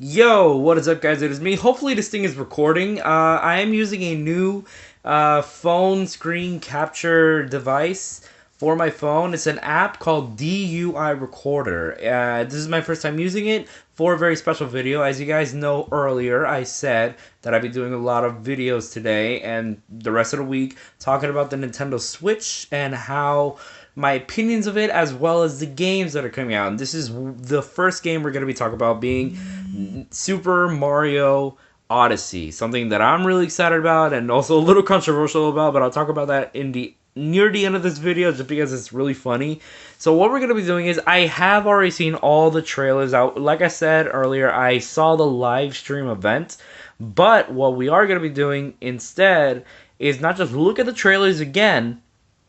Yo, what is up, guys? It is me. Hopefully, this thing is recording. I am using a new phone screen capture device for my phone. It's an app called DUI Recorder. This is my first time using it for a very special video. As you guys know earlier, I said that I'd be doing a lot of videos today and the rest of the week talking about the Nintendo Switch and how my opinions of it as well as the games that are coming out. And this is the first game we're going to be talking about being Super Mario Odyssey, something that I'm really excited about and also a little controversial about, but I'll talk about that in the near the end of this video just because it's really funny. So what we're going to be doing is I have already seen all the trailers out. Like I said earlier, I saw the live stream event, but what we are going to be doing instead is not just look at the trailers again,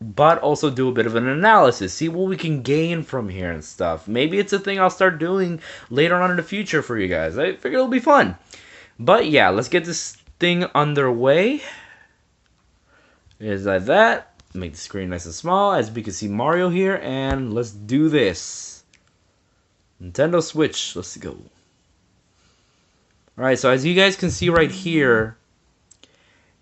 but also do a bit of an analysis, see what we can gain from here and stuff. Maybe it's a thing I'll start doing later on in the future for you guys. I figure it'll be fun. But yeah, let's get this thing underway. Is like that. Make the screen nice and small, as we can see Mario here, and let's do this. Nintendo Switch, let's go. Alright, so as you guys can see right here,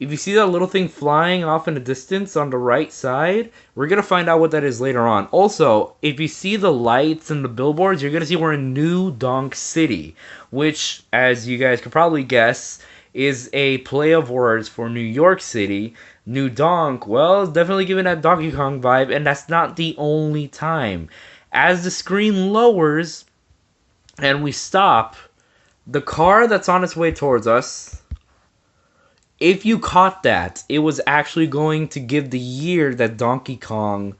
if you see that little thing flying off in the distance on the right side, we're going to find out what that is later on. Also, if you see the lights and the billboards, you're going to see we're in New Donk City, which, as you guys could probably guess, is a play of words for New York City. New Donk, well, it's definitely giving that Donkey Kong vibe, and that's not the only time. As the screen lowers and we stop, the car that's on its way towards us, if you caught that, it was actually going to give the year that Donkey Kong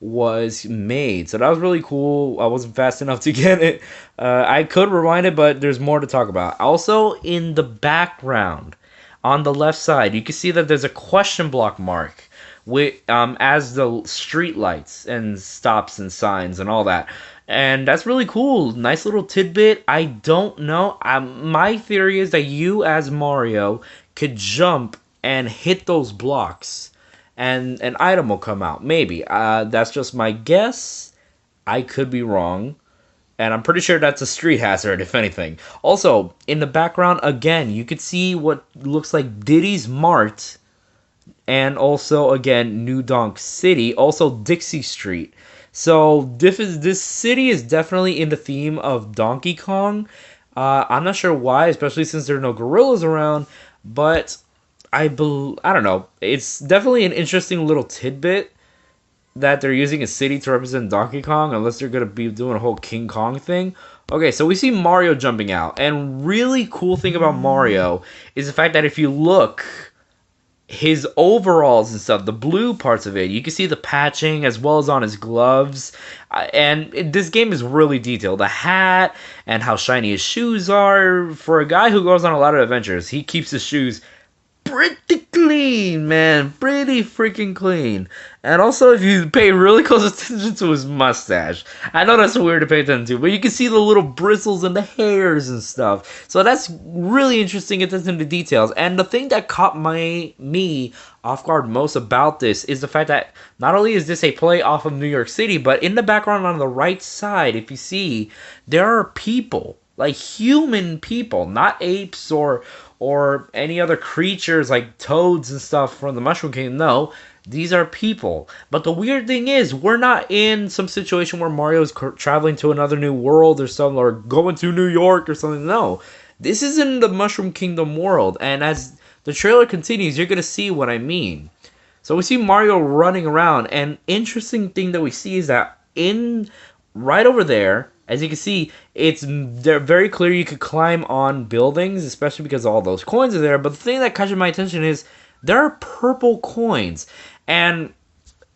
was made. So that was really cool. I wasn't fast enough to get it. I could rewind it, but there's more to talk about. Also, in the background, on the left side, you can see that there's a question block mark with as the street lights and stops and signs and all that. And that's really cool. Nice little tidbit. I don't know. My theory is that you, as Mario, could jump and hit those blocks and an item will come out. Maybe. That's just my guess. I could be wrong. And I'm pretty sure that's a street hazard, if anything. Also, in the background, again, you could see what looks like Diddy's Mart. And also, again, New Donk City. Also, Dixie Street. So, this city is definitely in the theme of Donkey Kong. I'm not sure why, especially since there are no gorillas around. But I don't know. It's definitely an interesting little tidbit that they're using a city to represent Donkey Kong, unless they're going to be doing a whole King Kong thing. Okay, so we see Mario jumping out. And really cool thing about Mario is the fact that if you look, his overalls and stuff, the blue parts of it, you can see the patching as well as on his gloves. And this game is really detailed. The hat and how shiny his shoes are. For a guy who goes on a lot of adventures, he keeps his shoes pretty clean, man. Pretty freaking clean. And also, if you pay really close attention to his mustache, I know that's weird to pay attention to, but you can see the little bristles and the hairs and stuff. So that's really interesting attention to details. And the thing that caught me off guard most about this is the fact that not only is this a play off of New York City, but in the background on the right side, if you see, there are people, like human people, not apes or any other creatures like toads and stuff from the Mushroom Kingdom. No, these are people. But the weird thing is, we're not in some situation where Mario's traveling to another new world or something, or going to New York or something. No, this is in the Mushroom Kingdom world. And as the trailer continues, you're going to see what I mean. So we see Mario running around, and interesting thing that we see is that right over there, as you can see, they're very clear you could climb on buildings, especially because all those coins are there. But the thing that catches my attention is there are purple coins. And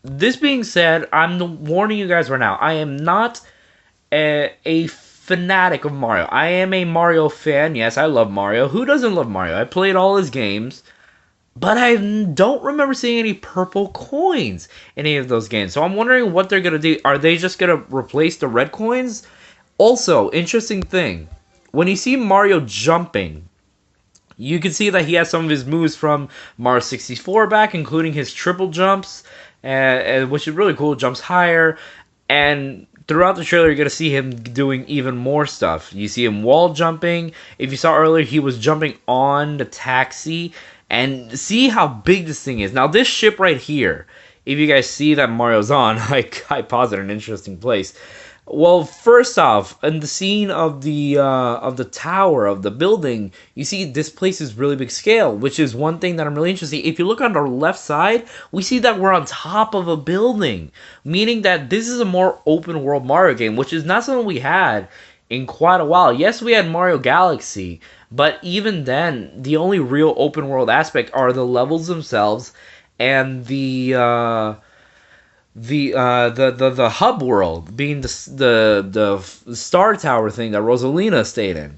this being said, I'm warning you guys right now, I am not a fanatic of Mario. I am a Mario fan. Yes, I love Mario. Who doesn't love Mario? I played all his games. But I don't remember seeing any purple coins in any of those games. So I'm wondering what they're going to do. Are they just going to replace the red coins? Also, interesting thing. When you see Mario jumping, you can see that he has some of his moves from Mario 64 back, including his triple jumps, which is really cool. Jumps higher. And throughout the trailer, you're going to see him doing even more stuff. You see him wall jumping. If you saw earlier, he was jumping on the taxi. And see how big this thing is. Now, this ship right here, if you guys see that Mario's on, I paused at an interesting place. Well, first off, in the scene of the tower of the building, you see this place is really big scale, which is one thing that I'm really interested in. If you look on the left side, we see that we're on top of a building, meaning that this is a more open world Mario game, which is not something we had in quite a while. Yes, we had Mario Galaxy, but even then, the only real open world aspect are the levels themselves and the hub world being the star tower thing that Rosalina stayed in.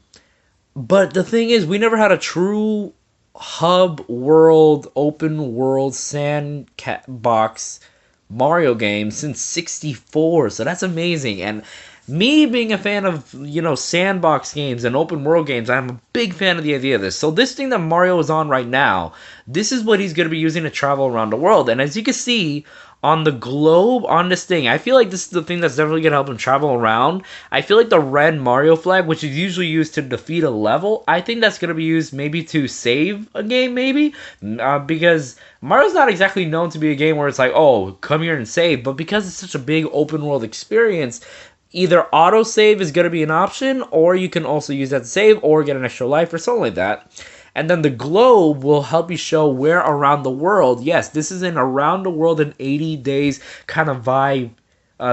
But the thing is, we never had a true hub world, open world sandbox Mario game since 64. So that's amazing. And me being a fan of, sandbox games and open world games, I'm a big fan of the idea of this. So this thing that Mario is on right now, this is what he's going to be using to travel around the world. And as you can see on the globe on this thing, I feel like this is the thing that's definitely going to help him travel around. I feel like the red Mario flag, which is usually used to defeat a level, I think that's going to be used maybe to save a game, maybe. Because Mario's not exactly known to be a game where it's like, oh, come here and save. But because it's such a big open world experience, either autosave is going to be an option, or you can also use that to save or get an extra life or something like that. And then the globe will help you show where around the world. Yes, this is an around the world in 80 days kind of vibe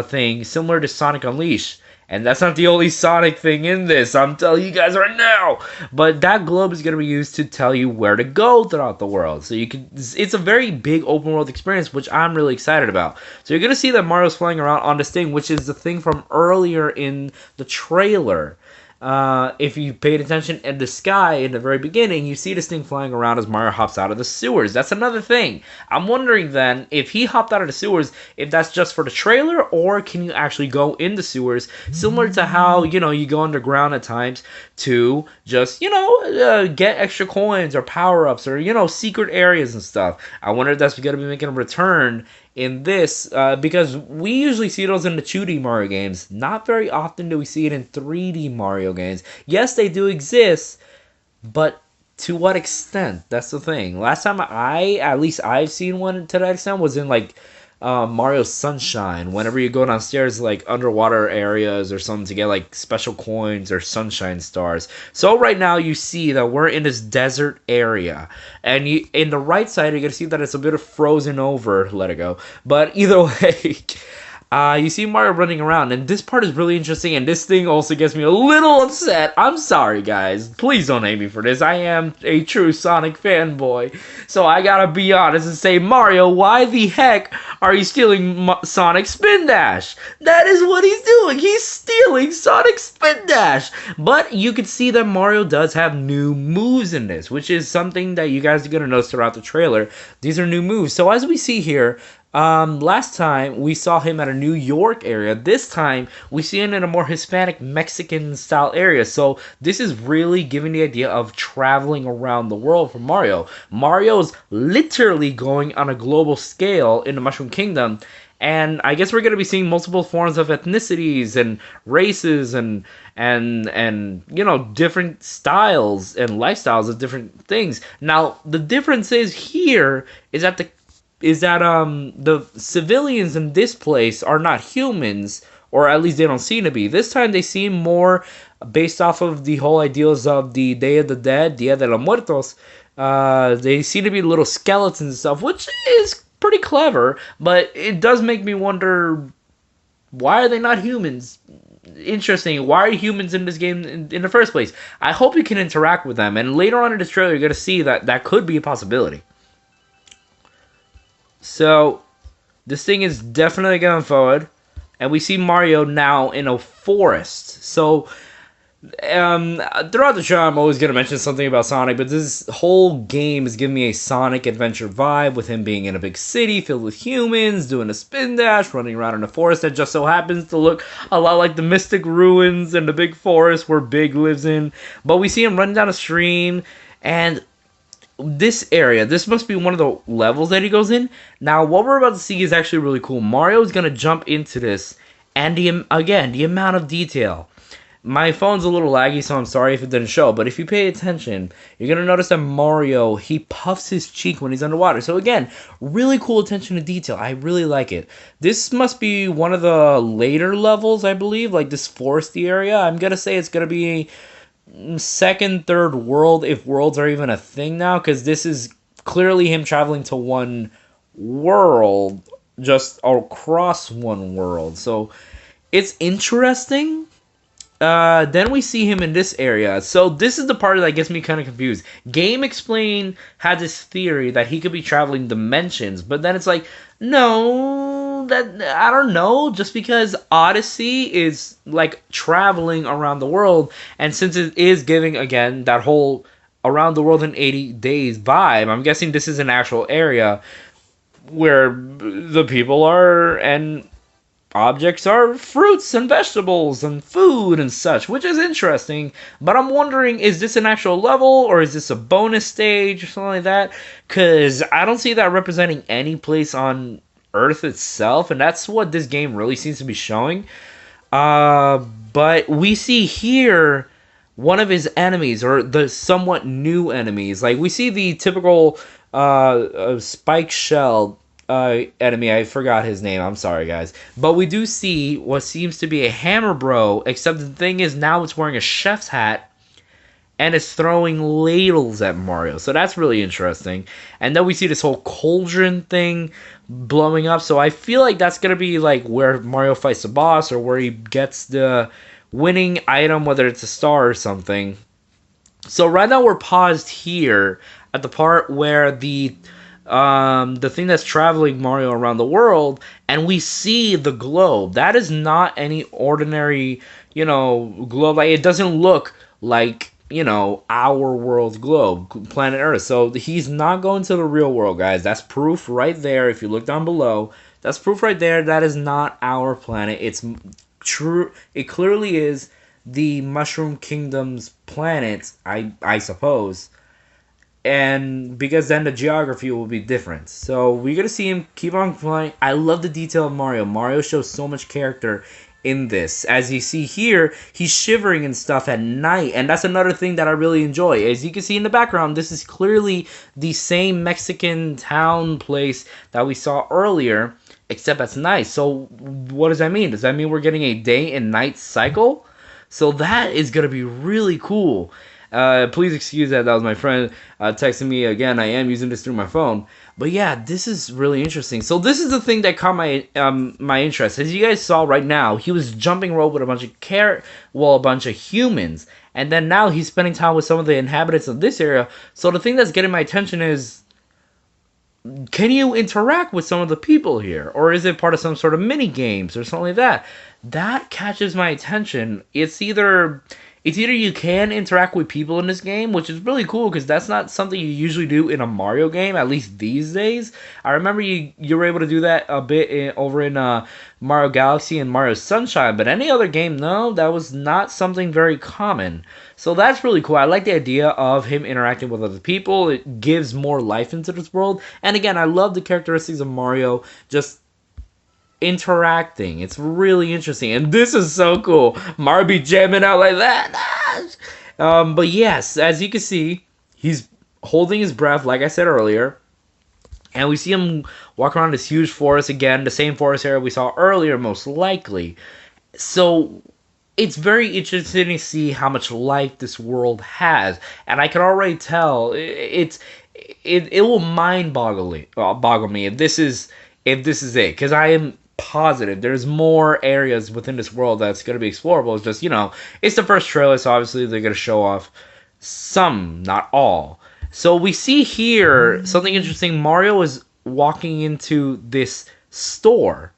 thing, similar to Sonic Unleashed. And that's not the only Sonic thing in this, I'm telling you guys right now. But that globe is going to be used to tell you where to go throughout the world. So it's a very big open world experience, which I'm really excited about. So you're going to see that Mario's flying around on this thing, which is the thing from earlier in the trailer. If you paid attention in the sky in the very beginning, you see this thing flying around as Mario hops out of the sewers. That's another thing. I'm wondering then, if he hopped out of the sewers, if that's just for the trailer, or can you actually go in the sewers, similar to how, you go underground at times to just, get extra coins or power-ups or, secret areas and stuff. I wonder if that's going to be making a return in this, because we usually see those in the 2D Mario games. Not very often do we see it in 3D Mario games. Yes, they do exist, but to what extent? That's the thing. Last time at least I've seen one to that extent was in Mario Sunshine. Whenever you go downstairs, underwater areas or something, to get special coins or sunshine stars. So right now you see that we're in this desert area, and in the right side you're gonna see that it's a bit of frozen over. Let it go. But either way. You see Mario running around, and this part is really interesting, and this thing also gets me a little upset. I'm sorry, guys. Please don't hate me for this. I am a true Sonic fanboy. So I gotta be honest and say, Mario, why the heck are you stealing Sonic Spin Dash? That is what he's doing. He's stealing Sonic Spin Dash. But you can see that Mario does have new moves in this, which is something that you guys are gonna notice throughout the trailer. These are new moves. So as we see here, last time we saw him at a New York area. This time we see him in a more Hispanic Mexican style area. So this is really giving the idea of traveling around the world for Mario. Mario's literally going on a global scale in the Mushroom Kingdom. And I guess we're going to be seeing multiple forms of ethnicities and races and different styles and lifestyles of different things. Now, the difference is here is that the civilians in this place are not humans, or at least they don't seem to be. This time they seem more based off of the whole ideals of the Day of the Dead, Dia de los Muertos. They seem to be little skeletons and stuff, which is pretty clever, but it does make me wonder, why are they not humans? Interesting. Why are humans in this game in the first place? I hope you can interact with them, and later on in this trailer you're going to see that could be a possibility. So, this thing is definitely going forward, and we see Mario now in a forest. So, throughout the show, I'm always going to mention something about Sonic, but this whole game is giving me a Sonic adventure vibe, with him being in a big city filled with humans, doing a spin dash, running around in a forest that just so happens to look a lot like the Mystic Ruins and the big forest where Big lives in. But we see him running down a stream, and this area, this must be one of the levels that he goes in. Now, what we're about to see is actually really cool. Mario is going to jump into this, And again, the amount of detail. My phone's a little laggy, so I'm sorry if it didn't show. But if you pay attention, you're gonna notice that Mario, he puffs his cheek when he's underwater. So again, really cool attention to detail. I really like it. This must be one of the later levels, I believe, like this foresty area. I'm gonna say it's gonna be second, third world, if worlds are even a thing now, because this is clearly him traveling to one world, just across one world. So it's interesting. Then we see him in this area. So this is the part that gets me kind of confused. Game Explain had this theory that he could be traveling dimensions, but then it's like, no, that I don't know. Just because Odyssey is like traveling around the world, and since it is giving again that whole around the world in 80 days vibe, I'm guessing this is an actual area where the people are and objects are fruits and vegetables and food and such, which is interesting. But I'm wondering, is this an actual level or is this a bonus stage or something like that? Because I don't see that representing any place on Earth itself, and that's what this game really seems to be showing. But we see here one of his enemies, or the somewhat new enemies. Like, we see the typical spike shell enemy. I forgot his name. I'm sorry, guys. But we do see what seems to be a hammer bro, except the thing is now it's wearing a chef's hat and it's throwing ladles at Mario. So that's really interesting. And then we see this whole cauldron thing blowing up. So I feel like that's going to be like where Mario fights the boss, or where he gets the winning item, whether it's a star or something. So right now we're paused here at the part where the thing that's traveling Mario around the world, and we see the globe. That is not any ordinary, globe. Like, it doesn't look like, our world's globe, planet Earth. So he's not going to the real world, guys. That's proof right there. If you look down below, that's proof right there. That is not our planet. It's true. It clearly is the Mushroom Kingdom's planet, I suppose. And because then the geography will be different. So we're going to see him keep on flying. I love the detail of Mario. Mario shows so much character in this. As you see here, he's shivering and stuff at night. And that's another thing that I really enjoy. As you can see in the background, this is clearly the same Mexican town place that we saw earlier, except that's night. So what does that mean? Does that mean we're getting a day and night cycle? So that is going to be really cool. Please excuse that. That was my friend texting me again. I am using this through my phone. But yeah, this is really interesting. So this is the thing that caught my interest. As you guys saw right now, he was jumping rope with a bunch of humans. And then now he's spending time with some of the inhabitants of this area. So the thing that's getting my attention is, can you interact with some of the people here? Or is it part of some sort of mini games or something like that? That catches my attention. It's either you can interact with people in this game, which is really cool because that's not something you usually do in a Mario game, at least these days. I remember you were able to do that a bit over in Mario Galaxy and Mario Sunshine, but any other game, no, that was not something very common. So that's really cool. I like the idea of him interacting with other people. It gives more life into this world. And again, I love the characteristics of Mario just interacting. It's really interesting, and this is so cool. Mario be jamming out like that. But yes, as you can see, he's holding his breath, like I said earlier, and we see him walk around this huge forest again, the same forest area we saw earlier, most likely. So it's very interesting to see how much life this world has, and I can already tell it will mind boggle me if this is it, because I am positive there's more areas within this world that's going to be explorable. It's just, it's the first trailer, so obviously they're going to show off some, not all. So we see here something interesting. Mario is walking into this store,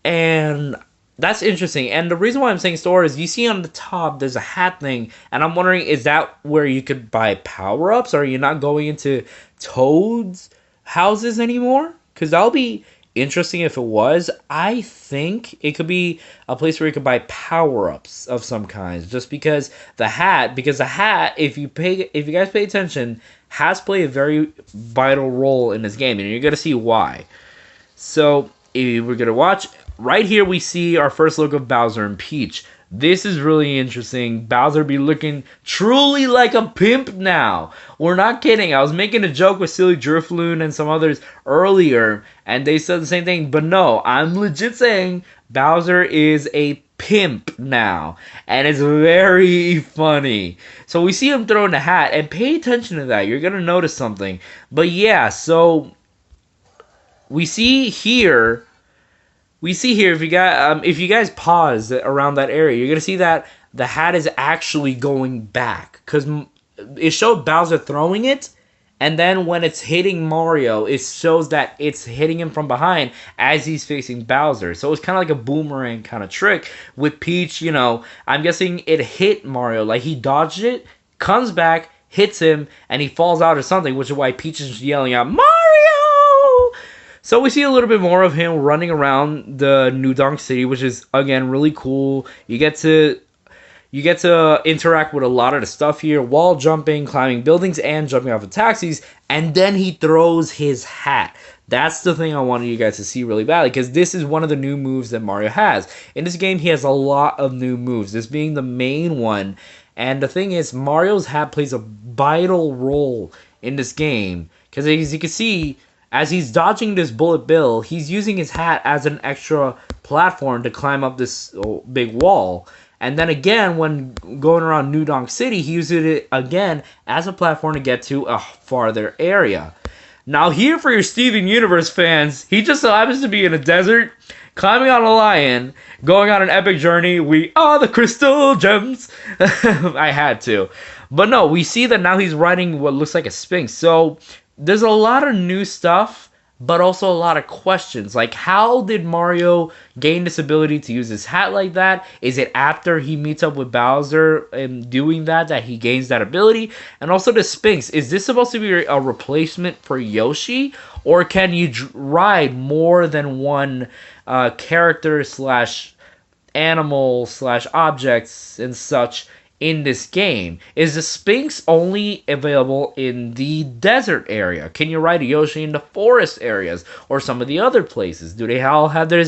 and that's interesting. And the reason why I'm saying store is you see on the top there's a hat thing, and I'm wondering, is that where you could buy power-ups? Or are you not going into Toad's houses anymore? Because that'll be interesting if it was. I think it could be a place where you could buy power-ups of some kinds, just because the hat, if you guys pay attention, has played a very vital role in this game, and you're gonna see why. So if we're gonna watch, right here we see our first look of Bowser and Peach. This is really interesting. Bowser be looking truly like a pimp now. We're not kidding. I was making a joke with Silly Drifloon and some others earlier, and they said the same thing. But no, I'm legit saying Bowser is a pimp now, and it's very funny. So we see him throwing the hat, and pay attention to that. You're gonna notice something. But yeah, so we see here if you guys pause around that area, you're gonna see that the hat is actually going back because it showed Bowser throwing it, and then when it's hitting Mario, it shows that it's hitting him from behind as he's facing Bowser. So it's kind of like a boomerang kind of trick with Peach. You know, I'm guessing it hit Mario, like he dodged it, comes back, hits him, and he falls out or something, which is why Peach is yelling out Mario. So we see a little bit more of him running around the New Donk City, which is again really cool. You get to interact with a lot of the stuff here, wall jumping, climbing buildings, and jumping off of taxis. And then he throws his hat. That's the thing I wanted you guys to see really badly, because this is one of the new moves that Mario has. In this game, he has a lot of new moves, this being the main one. And the thing is, Mario's hat plays a vital role in this game, because as you can see, as he's dodging this bullet bill, he's using his hat as an extra platform to climb up this big wall. And then again, when going around New Donk City, he uses it again as a platform to get to a farther area. Now here for your Steven Universe fans, he just so happens to be in a desert, climbing on a lion, going on an epic journey. We are the crystal gems. I had to. But no, we see that now he's riding what looks like a sphinx. So there's a lot of new stuff, but also a lot of questions. Like, how did Mario gain this ability to use his hat like that? Is it after he meets up with Bowser and doing that he gains that ability? And also the Sphinx. Is this supposed to be a replacement for Yoshi? Or can you ride more than one character slash animal slash objects and such in this game? Is the Sphinx only available in the desert area? Can you ride a Yoshi in the forest areas or some of the other places? Do they all have their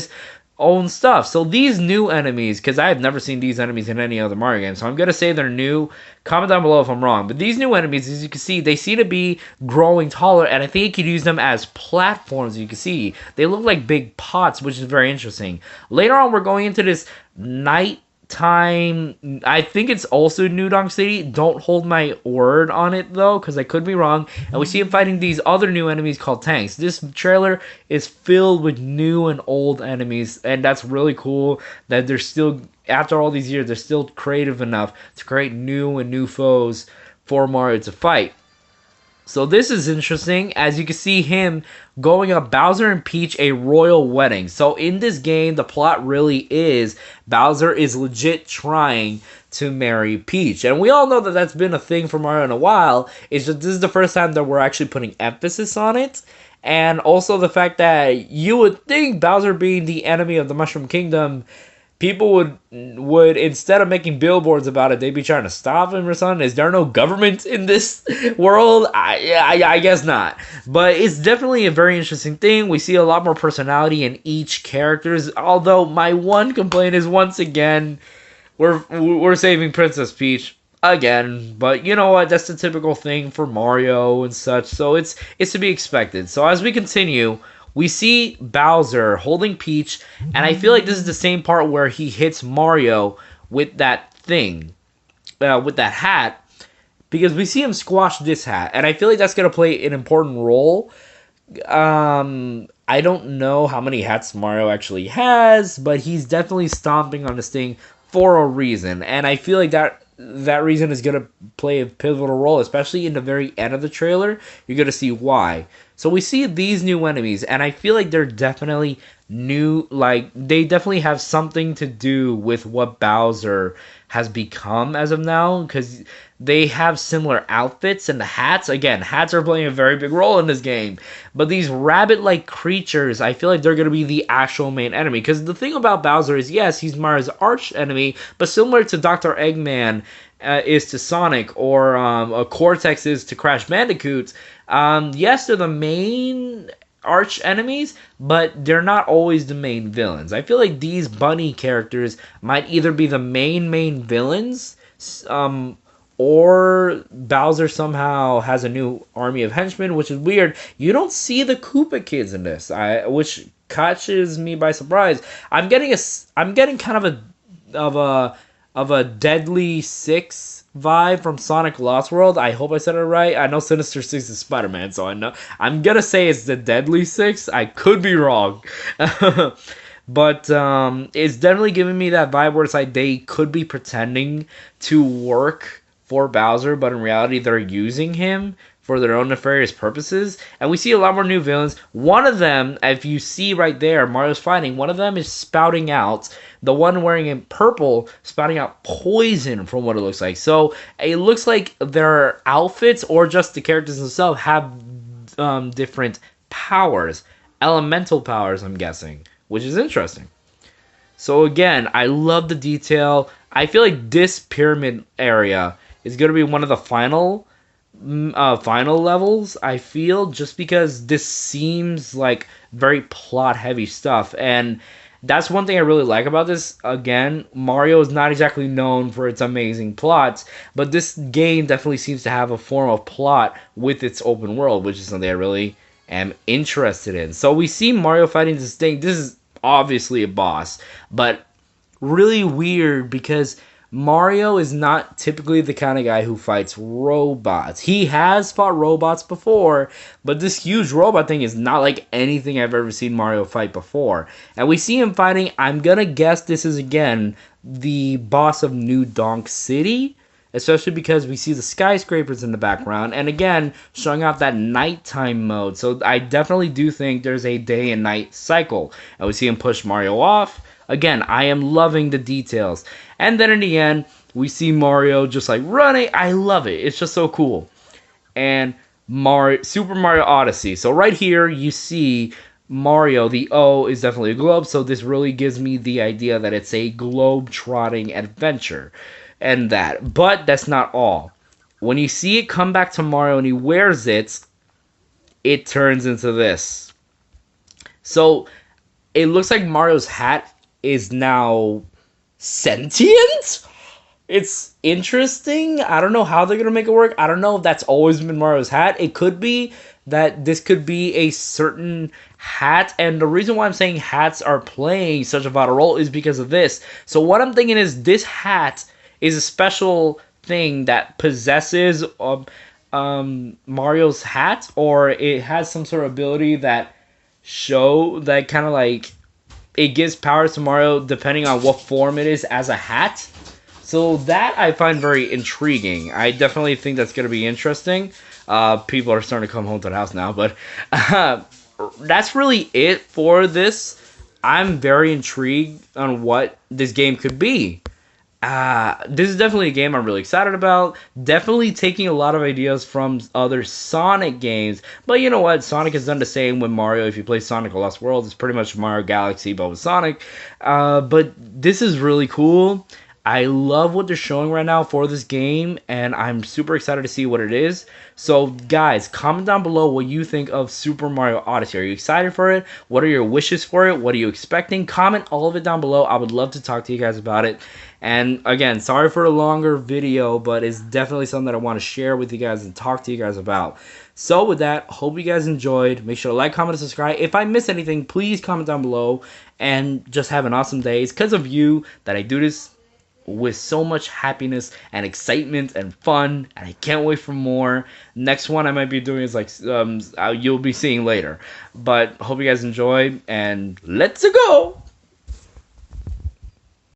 own stuff? So these new enemies, because I have never seen these enemies in any other Mario game, so I'm going to say they're new. Comment down below if I'm wrong. But these new enemies, as you can see, they seem to be growing taller, and I think you could use them as platforms. You can see they look like big pots, which is very interesting. Later on, we're going into this night time. I think it's also New Donk City. Don't hold my word on it though, because I could be wrong. And we see him fighting these other new enemies called tanks. This trailer is filled with new and old enemies, and that's really cool that they're still, after all these years, they're still creative enough to create new foes for Mario to fight. So this is interesting, as you can see him going up Bowser and Peach a royal wedding. So in this game, the plot really is Bowser is legit trying to marry Peach. And we all know that that's been a thing for Mario in a while. It's just this is the first time that we're actually putting emphasis on it. And also the fact that you would think Bowser being the enemy of the Mushroom Kingdom, people would instead of making billboards about it, they'd be trying to stop him or something. Is there no government in this world? I guess not. But it's definitely a very interesting thing. We see a lot more personality in each characters. Although my one complaint is, once again, we're saving Princess Peach again. But you know what? That's the typical thing for Mario and such. So it's to be expected. So as we continue, we see Bowser holding Peach, and I feel like this is the same part where he hits Mario with that thing, with that hat, because we see him squash this hat, and I feel like that's going to play an important role. I don't know how many hats Mario actually has, but he's definitely stomping on this thing for a reason, and I feel like that reason is going to play a pivotal role, especially in the very end of the trailer. You're going to see why. So we see these new enemies, and I feel like they're definitely new, like, they definitely have something to do with what Bowser has become as of now, because they have similar outfits, and the hats, again, hats are playing a very big role in this game. But these rabbit-like creatures, I feel like they're going to be the actual main enemy, because the thing about Bowser is, yes, he's Mario's arch enemy, but similar to Dr. Eggman is to Sonic, or Cortex is to Crash Bandicoot, yes, they're the main arch enemies, but they're not always the main villains. I feel like these bunny characters might either be the main villains, or Bowser somehow has a new army of henchmen, which is weird. You don't see the Koopa kids in this, which catches me by surprise. I'm getting kind of a Deadly Six vibe from Sonic Lost World. I hope I said it right. I know Sinister Six is Spider-Man, so I'm gonna say it's the Deadly Six. I could be wrong. But it's definitely giving me that vibe where it's like they could be pretending to work for Bowser, but in reality they're using him for their own nefarious purposes. And we see a lot more new villains. One of them, if you see right there, Mario's fighting, one of them is spouting out, the one wearing in purple, spouting out poison from what it looks like. So it looks like their outfits, or just the characters themselves, have different powers. Elemental powers, I'm guessing, which is interesting. So again, I love the detail. I feel like this pyramid area is going to be one of the final levels, I feel, just because this seems like very plot heavy stuff. And that's one thing I really like about this. Again, Mario is not exactly known for its amazing plots, but this game definitely seems to have a form of plot with its open world, which is something I really am interested in. So we see Mario fighting this thing. This is obviously a boss, but really weird because Mario is not typically the kind of guy who fights robots. He has fought robots before, but this huge robot thing is not like anything I've ever seen Mario fight before. And we see him fighting, I'm gonna guess this is again the boss of New Donk City, especially because we see the skyscrapers in the background, and again, showing off that nighttime mode. So I definitely do think there's a day and night cycle. And we see him push Mario off. Again, I am loving the details. And then in the end, we see Mario just like running. I love it. It's just so cool. And Super Mario Odyssey. So right here, you see Mario. The O is definitely a globe. So this really gives me the idea that it's a globe-trotting adventure. And that. But that's not all. When you see it come back to Mario and he wears it, it turns into this. So it looks like Mario's hat is now sentient? It's interesting. I don't know how they're gonna make it work. I don't know if that's always been Mario's hat. It could be that this could be a certain hat, and the reason why I'm saying hats are playing such a vital role is because of this. So what I'm thinking is this hat is a special thing that possesses Mario's hat, or it has some sort of ability that kind of like it gives powers to Mario depending on what form it is as a hat. So that I find very intriguing. I definitely think that's going to be interesting. People are starting to come home to the house now, but that's really it for this. I'm very intrigued on what this game could be. This is definitely a game I'm really excited about. Definitely taking a lot of ideas from other Sonic games. But you know what? Sonic has done the same with Mario. If you play Sonic Lost World, it's pretty much Mario Galaxy, but with Sonic. But this is really cool. I love what they're showing right now for this game, and I'm super excited to see what it is. So, guys, comment down below what you think of Super Mario Odyssey. Are you excited for it? What are your wishes for it? What are you expecting? Comment all of it down below. I would love to talk to you guys about it. And, again, sorry for a longer video, but it's definitely something that I want to share with you guys and talk to you guys about. So, with that, hope you guys enjoyed. Make sure to like, comment, and subscribe. If I missed anything, please comment down below. And just have an awesome day. It's because of you that I do this with so much happiness and excitement and fun, and I can't wait for more. Next one I might be doing is like you'll be seeing later, but hope you guys enjoy, and let's go.